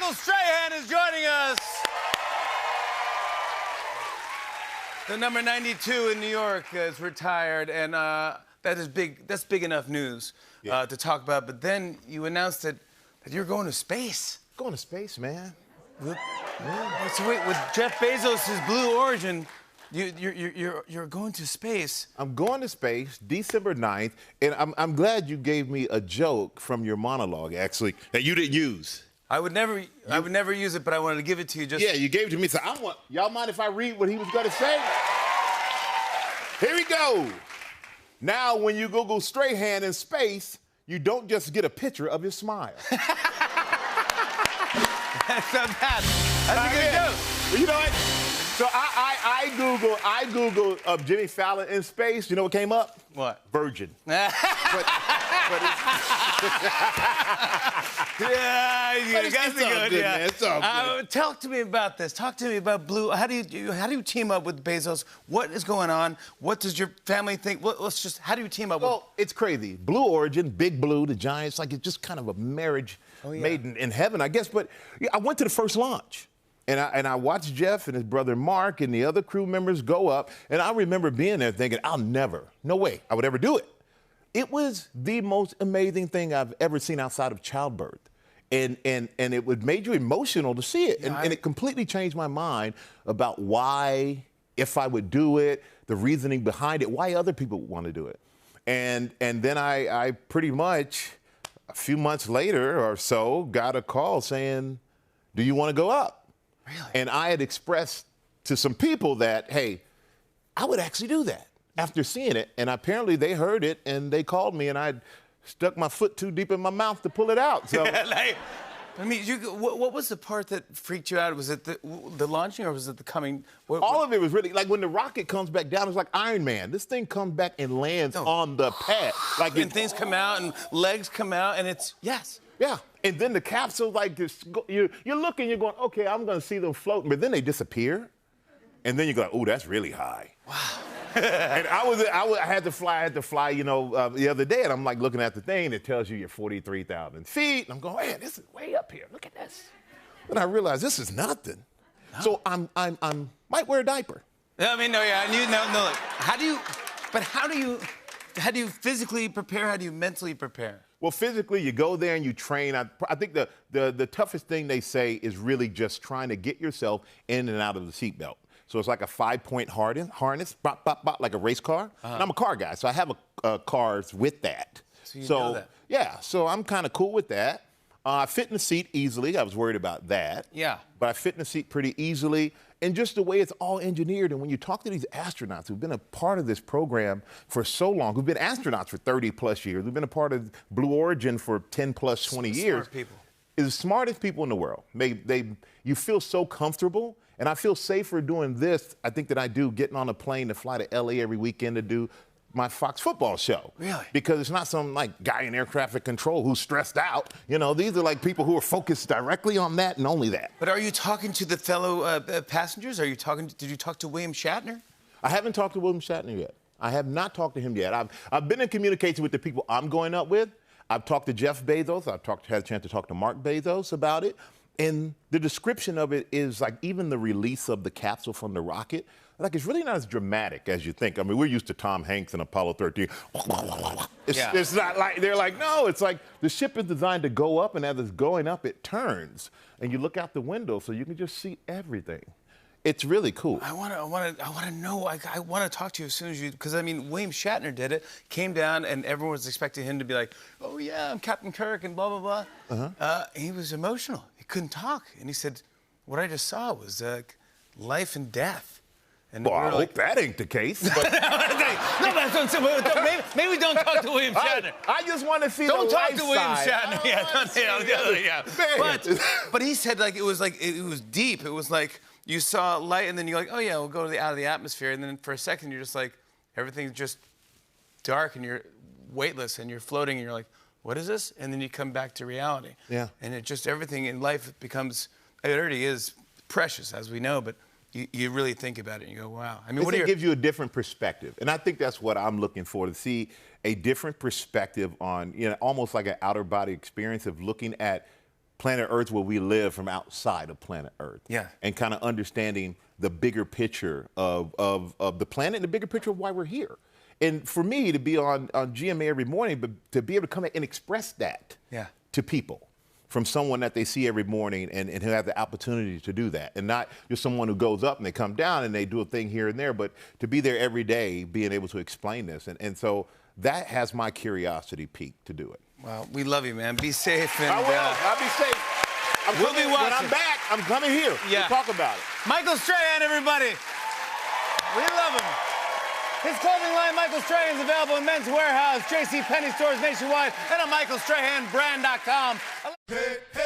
Michael Strahan is joining us. The number 92 in New York is retired, and that is big. That's big enough news to talk about. But then you announced that you're going to space. Going to space, man. So wait, with Jeff Bezos' Blue Origin, you're going to space. I'm going to space December 9th, and I'm glad you gave me a joke from your monologue, actually, that you didn't use. I would never use it, but I wanted to give it to you just. Yeah, you gave it to me. So y'all mind if I read what he was going to say? Here we go. Now, when you Google Strahan in space, you don't just get a picture of his smile. That's not bad. That's a good joke. Well, you know what? So I Googled Jimmy Fallon in space. You know what came up? What? Virgin. Yeah, that's good. Yeah. Man. It's all good. Talk to me about this. Talk to me about Blue. How do you team up with Bezos? What is going on? What does your family think? How do you team up? Well, it's crazy. Blue Origin, Big Blue, the Giants, like it's just kind of a marriage made in heaven, I guess. But I went to the first launch. And I watched Jeff and his brother Mark and the other crew members go up. And I remember being there thinking, no way I would ever do it. It was the most amazing thing I've ever seen outside of childbirth. And it made you emotional to see it. And it completely changed my mind about why, if I would do it, the reasoning behind it, why other people would want to do it. And then I pretty much, a few months later or so, got a call saying, do you want to go up? Really? And I had expressed to some people that, hey, I would actually do that after seeing it. And apparently they heard it and they called me and I stuck my foot too deep in my mouth to pull it out. So, what was the part that freaked you out? Was it the launching or was it the coming? All of it was really, like when the rocket comes back down, it's like Iron Man. This thing comes back and lands on the pad. And things come out and legs come out and it's, yes. Yeah, and then the capsule, like this, you're looking, you're going, okay, I'm going to see them floating, but then they disappear, and then you go, oh, that's really high. Wow. And I had to fly, the other day, and I'm like looking at the thing that tells you you're 43,000 feet, and I'm going, man, this is way up here. Look at this. And I realized this is nothing. No. So I might wear a diaper. I mean, no. How do you physically prepare? How do you mentally prepare? Well, physically, you go there and you train. I think the toughest thing they say is really just trying to get yourself in and out of the seatbelt. So it's like a 5-point harness, bop, bop, bop, like a race car. And I'm a car guy, so I have cars with that. So you know that. Yeah, so I'm kind of cool with that. I fit in the seat easily. I was worried about that. Yeah. But I fit in the seat pretty easily. And just the way it's all engineered. And when you talk to these astronauts who've been a part of this program for so long, who've been astronauts for 30 plus years, who've been a part of Blue Origin for 10 plus 20 years. Smart people. Is the smartest people in the world. You feel so comfortable. And I feel safer doing this, I think, than I do getting on a plane to fly to LA every weekend to do my Fox football show. Really? Because it's not some like guy in air traffic control who's stressed out. You know, these are like people who are focused directly on that and only that. But are you talking to the fellow passengers? Did you talk to William Shatner? I haven't talked to William Shatner yet. I have not talked to him yet. I've been in communication with the people I'm going up with. I've talked to Jeff Bezos. Had a chance to talk to Mark Bezos about it. And the description of it is like even the release of the capsule from the rocket, like it's really not as dramatic as you think. I mean, we're used to Tom Hanks in Apollo 13. It's not like, they're like, no, it's like the ship is designed to go up, and as it's going up, it turns. And you look out the window so you can just see everything. It's really cool. I want to know. I want to talk to you as soon as you, because I mean, William Shatner did it. Came down, and everyone was expecting him to be like, "Oh yeah, I'm Captain Kirk," and blah blah blah. He was emotional. He couldn't talk, and he said, "What I just saw was life and death." And well, I hope that ain't the case. But maybe don't talk to William Shatner. I just want to see don't the talk life to William side. Shatner. But he said it was deep. It was like you saw light, and then you're like, oh yeah, we'll go out of the atmosphere, and then for a second you're just like, everything's just dark, and you're weightless, and you're floating, and you're like, what is this? And then you come back to reality. Yeah. And it just everything in life becomes. It already is precious, as we know, but you really think about it and you go, wow. I mean, it gives you a different perspective. And I think that's what I'm looking for, to see a different perspective on, almost like an outer body experience of looking at planet Earth where we live from outside of planet Earth. Yeah. And kind of understanding the bigger picture of the planet and the bigger picture of why we're here. And for me to be on GMA every morning, but to be able to come in and express that to people from someone that they see every morning and who have the opportunity to do that. And not just someone who goes up and they come down and they do a thing here and there, but to be there every day, being able to explain this. And so that has my curiosity peaked to do it. Well, we love you, man. Be safe. And, I will. I'll be safe. We'll be watching. When I'm back, I'm coming here. Yeah. We'll talk about it. Michael Strahan, everybody. We love him. His clothing line, Michael Strahan, is available in Men's Warehouse, JCPenney stores nationwide, and on michaelstrahanbrand.com. Hey, hey.